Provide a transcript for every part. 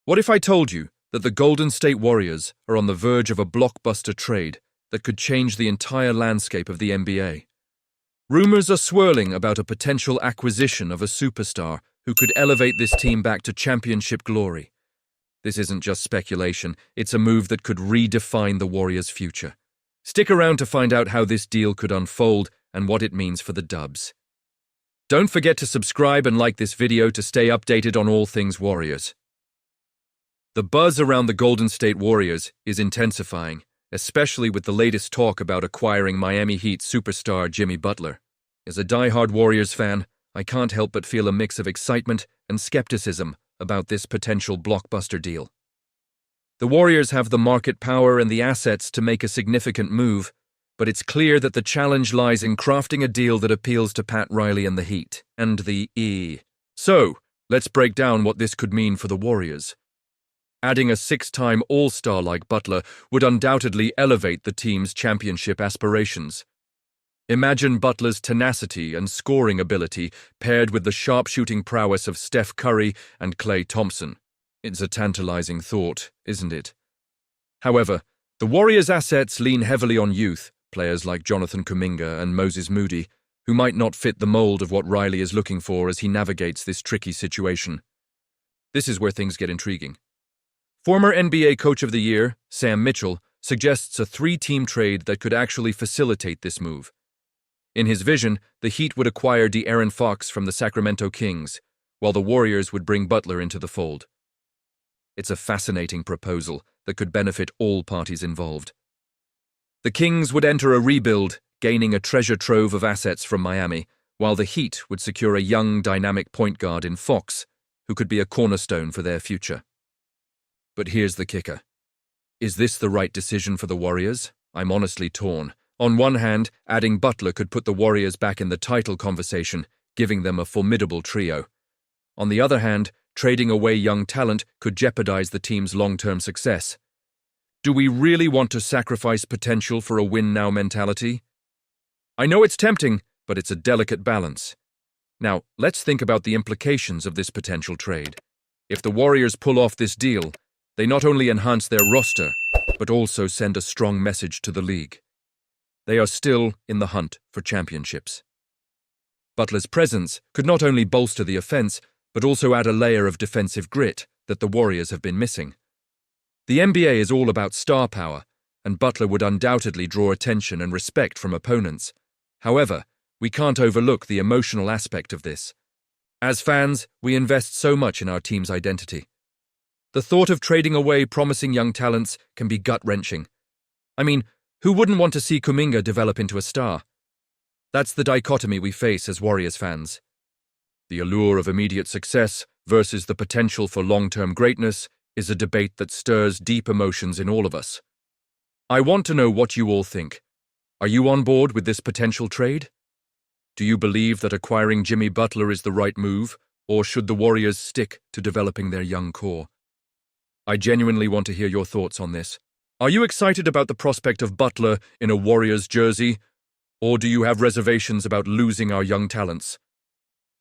What if I told you that the Golden State Warriors are on the verge of a blockbuster trade that could change the entire landscape of the NBA? Rumors are swirling about a potential acquisition of a superstar who could elevate this team back to championship glory. This isn't just speculation, it's a move that could redefine the Warriors' future. Stick around to find out how this deal could unfold and what it means for the Dubs. Don't forget to subscribe and like this video to stay updated on all things Warriors. The buzz around the Golden State Warriors is intensifying, especially with the latest talk about acquiring Miami Heat superstar Jimmy Butler. As a die-hard Warriors fan, I can't help but feel a mix of excitement and skepticism about this potential blockbuster deal. The Warriors have the market power and the assets to make a significant move, but it's clear that the challenge lies in crafting a deal that appeals to Pat Riley and the Heat, and the E. So, let's break down what this could mean for the Warriors. Adding a six-time All-Star like Butler would undoubtedly elevate the team's championship aspirations. Imagine Butler's tenacity and scoring ability paired with the sharpshooting prowess of Steph Curry and Klay Thompson. It's a tantalizing thought, isn't it? However, the Warriors' assets lean heavily on youth, players like Jonathan Kuminga and Moses Moody, who might not fit the mold of what Riley is looking for as he navigates this tricky situation. This is where things get intriguing. Former NBA Coach of the Year, Sam Mitchell, suggests a three-team trade that could actually facilitate this move. In his vision, the Heat would acquire De'Aaron Fox from the Sacramento Kings, while the Warriors would bring Butler into the fold. It's a fascinating proposal that could benefit all parties involved. The Kings would enter a rebuild, gaining a treasure trove of assets from Miami, while the Heat would secure a young, dynamic point guard in Fox, who could be a cornerstone for their future. But here's the kicker. Is this the right decision for the Warriors? I'm honestly torn. On one hand, adding Butler could put the Warriors back in the title conversation, giving them a formidable trio. On the other hand, trading away young talent could jeopardize the team's long-term success. Do we really want to sacrifice potential for a win-now mentality? I know it's tempting, but it's a delicate balance. Now, let's think about the implications of this potential trade. If the Warriors pull off this deal, they not only enhance their roster, but also send a strong message to the league. They are still in the hunt for championships. Butler's presence could not only bolster the offense, but also add a layer of defensive grit that the Warriors have been missing. The NBA is all about star power, and Butler would undoubtedly draw attention and respect from opponents. However, we can't overlook the emotional aspect of this. As fans, we invest so much in our team's identity. The thought of trading away promising young talents can be gut-wrenching. I mean, who wouldn't want to see Kuminga develop into a star? That's the dichotomy we face as Warriors fans. The allure of immediate success versus the potential for long-term greatness is a debate that stirs deep emotions in all of us. I want to know what you all think. Are you on board with this potential trade? Do you believe that acquiring Jimmy Butler is the right move, or should the Warriors stick to developing their young core? I genuinely want to hear your thoughts on this. Are you excited about the prospect of Butler in a Warriors jersey, or do you have reservations about losing our young talents?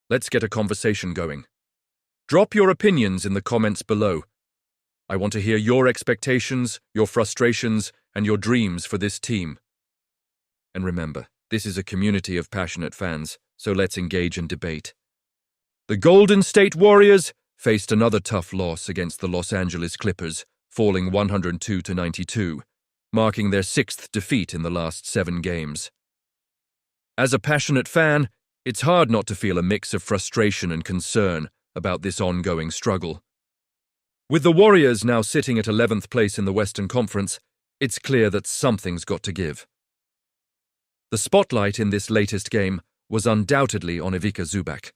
Let's get a conversation going. Drop your opinions in the comments below. I want to hear your expectations, your frustrations, and your dreams for this team. And remember, this is a community of passionate fans, so let's engage in debate. The Golden State Warriors faced another tough loss against the Los Angeles Clippers, falling 102-92, marking their sixth defeat in the last 7 games. As a passionate fan, it's hard not to feel a mix of frustration and concern about this ongoing struggle. With the Warriors now sitting at 11th place in the Western Conference, it's clear that something's got to give. The spotlight in this latest game was undoubtedly on Ivica Zubac.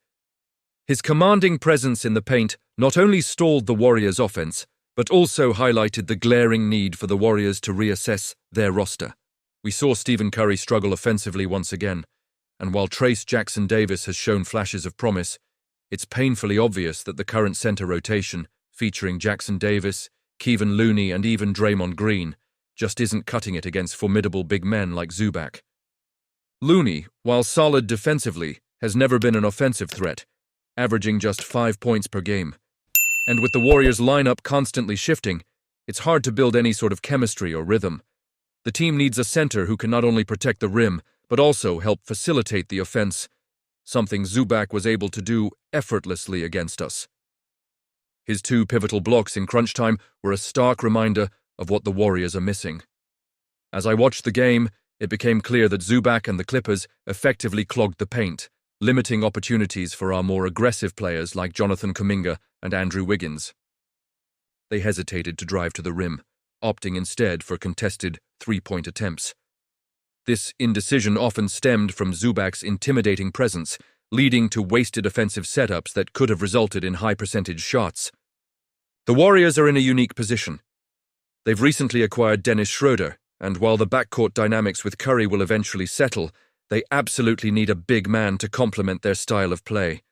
His commanding presence in the paint not only stalled the Warriors' offense, but also highlighted the glaring need for the Warriors to reassess their roster. We saw Stephen Curry struggle offensively once again, and while Trayce Jackson-Davis has shown flashes of promise, it's painfully obvious that the current center rotation, featuring Jackson-Davis, Kevon Looney, and even Draymond Green, just isn't cutting it against formidable big men like Zubac. Looney, while solid defensively, has never been an offensive threat, averaging just 5 points per game. And with the Warriors' lineup constantly shifting, it's hard to build any sort of chemistry or rhythm. The team needs a center who can not only protect the rim, but also help facilitate the offense, something Zubac was able to do effortlessly against us. His 2 pivotal blocks in crunch time were a stark reminder of what the Warriors are missing. As I watched the game, it became clear that Zubac and the Clippers effectively clogged the paint, limiting opportunities for our more aggressive players like Jonathan Kuminga and Andrew Wiggins. They hesitated to drive to the rim, opting instead for contested 3-point attempts. This indecision often stemmed from Zubac's intimidating presence, leading to wasted offensive setups that could have resulted in high-percentage shots. The Warriors are in a unique position. They've recently acquired Dennis Schroeder, and while the backcourt dynamics with Curry will eventually settle, they absolutely need a big man to complement their style of play.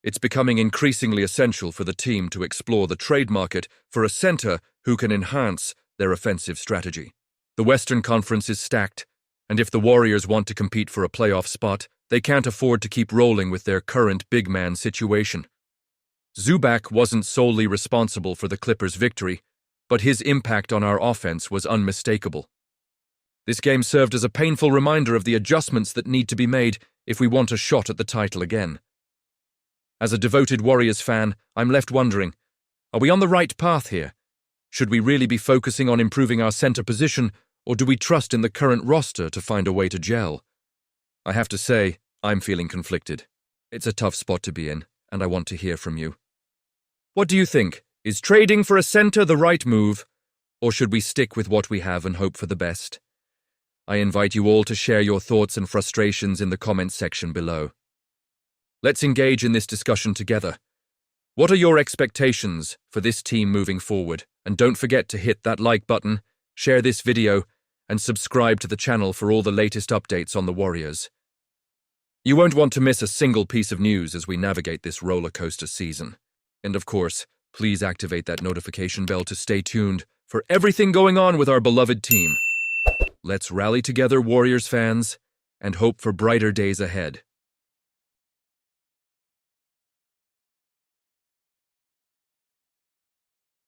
It's becoming increasingly essential for the team to explore the trade market for a center who can enhance their offensive strategy. The Western Conference is stacked, and if the Warriors want to compete for a playoff spot, they can't afford to keep rolling with their current big man situation. Zubac wasn't solely responsible for the Clippers' victory, but his impact on our offense was unmistakable. This game served as a painful reminder of the adjustments that need to be made if we want a shot at the title again. As a devoted Warriors fan, I'm left wondering, are we on the right path here? Should we really be focusing on improving our center position, or do we trust in the current roster to find a way to gel? I have to say, I'm feeling conflicted. It's a tough spot to be in, and I want to hear from you. What do you think? Is trading for a center the right move, or should we stick with what we have and hope for the best? I invite you all to share your thoughts and frustrations in the comments section below. Let's engage in this discussion together. What are your expectations for this team moving forward? And don't forget to hit that like button, share this video, and subscribe to the channel for all the latest updates on the Warriors. You won't want to miss a single piece of news as we navigate this roller coaster season. And of course, please activate that notification bell to stay tuned for everything going on with our beloved team. Let's rally together, Warriors fans, and hope for brighter days ahead.